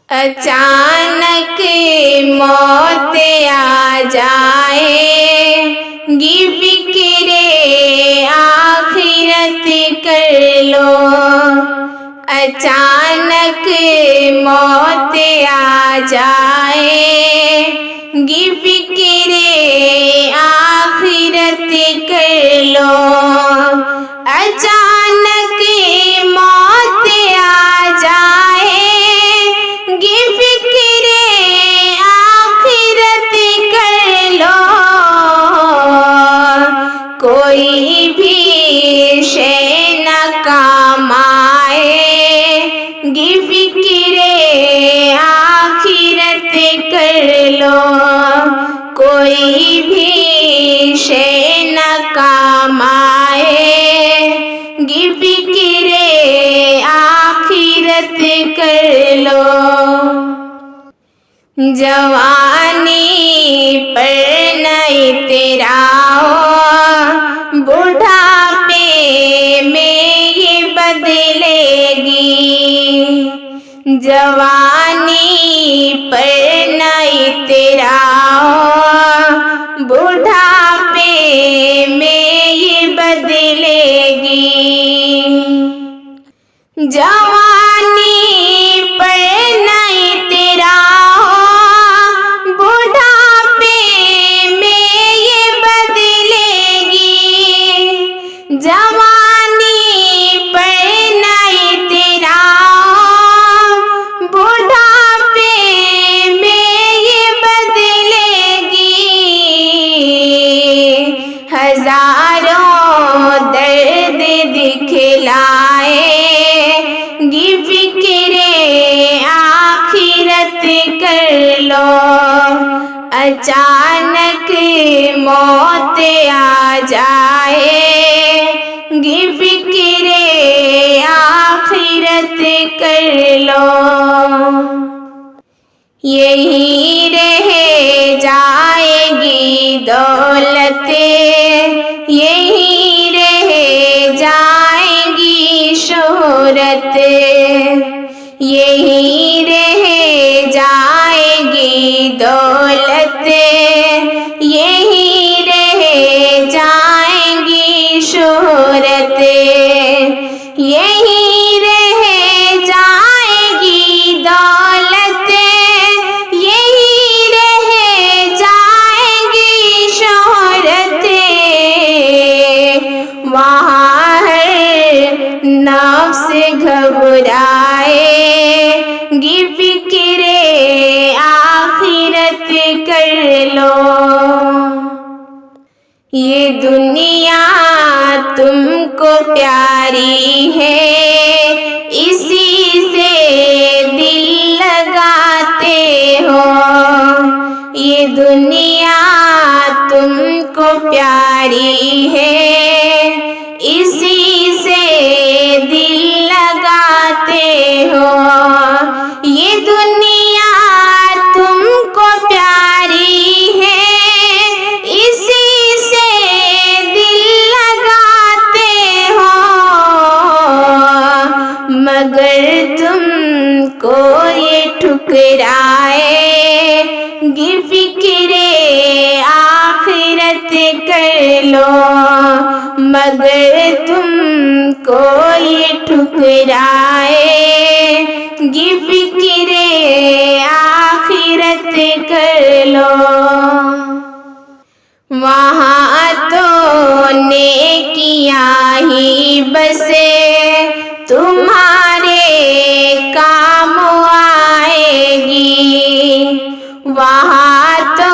اچانک موت آ جائے گی فکر آخرت کر لو، اچانک موت آ جائے گی فکر آخرت کر لو، اچانک موت آ جائے گی فکر آخرت کر لو، کوئی بھی شے نہ کام آئے گی فکر آخرت کر لو، کوئی بھی شے نہ کام آئے گی فکر آخرت کر لو، جوانی پر نہ اتراؤ، بڑھاپے میں یہ بدلے گی، جوانی پر نہ اتراؤ، بڑھاپے میں یہ بدلے گی، جوانی پر نہ اتراؤ، بڑھاپے میں یہ بدلے گی، جوانی پر نہ اتراؤ، بڑھاپے میں یہ بدلے گی، ہزاروں درد دکھلائے گی فکر آخرت کر لو، اچانک موت آ جائے گی فکر آخرت کر لو، یہی رہ جائے گی دولت، یہی رہ جائے گی شہرت، یہی رہ جائے گی دولت، یہی رہ جائے گی شہرت، یہی رہ جائے گی دولت، یہی رہ جائے گی شہرت، وہاں ہر نفس گھبرائے گی فکر آخرت کر لو، یہ دنیا تم کو پیاری ہے، اسی سے دل لگاتے ہو، یہ دنیا تم کو پیاری ہے، اسی سے دل لگاتے ہو، یہ دنیا تم کو پیاری ہے، اسی سے دل لگاتے ہو، مگر تم کو یہ ٹھکرائے گی فکر آخرت کر لو، مگر تم کو یہ ٹھکرائے گی فکر آخرت کر لو، وہاں تو نیکیاں ہی بس تمہارے کام آئے گی، وہاں تو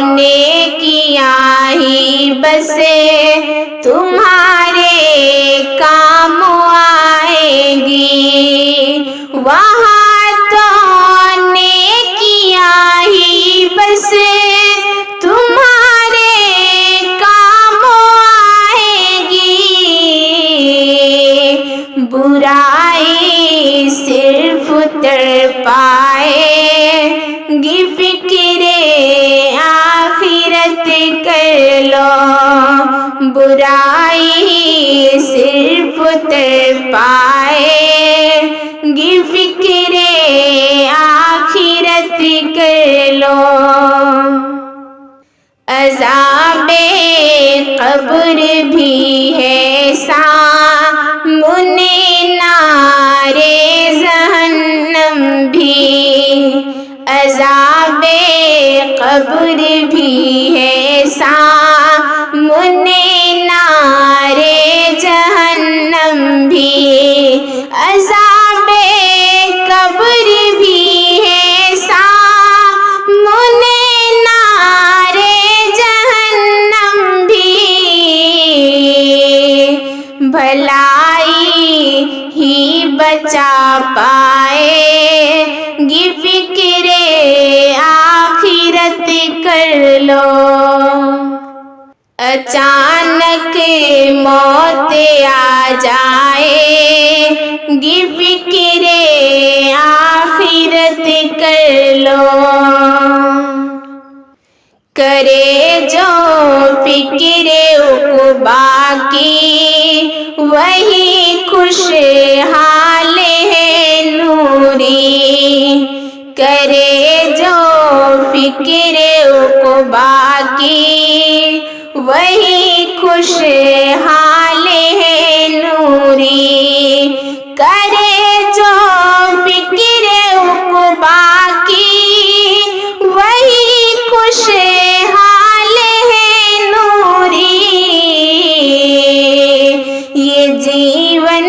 نیکیاں ہی بس تمہارے کام آئے گی، وہاں تو نیکیاں ہی بس تمہارے کام آئے گی، برائی صرف تڑپائے گی فکر آخرت کر لو، برائی صرف تڑپائے گی فکر لو، عذاب قبر بھی ہے سامنے، نار جہنم بھی، عذاب قبر بھی ہے سامنے، نار جہنم بھی، عذاب قبر بھی ہے سامنے، نار جہنم بھی، بھلائی ہی بچا پائے گی فکر آخرت کر لو، اچانک موت آ جائے گی فکر آخرت کر لو، کرے جو فکر عقبیٰ کی وہی خوشحال ہے نوری، کرے جو فکر عقبیٰ کی وہی خوشحال ہے نوری، کرے جو فکر عقبیٰ کی وہی خوشحال ہے نوری، یہ جیون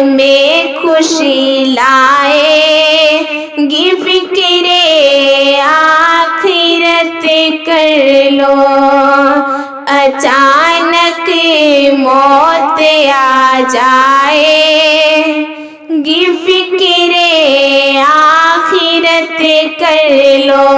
میں خوشی لائے گی فکر آخرت کر لو، اچانک موت آ جائے گی فکر آخرت کر لو۔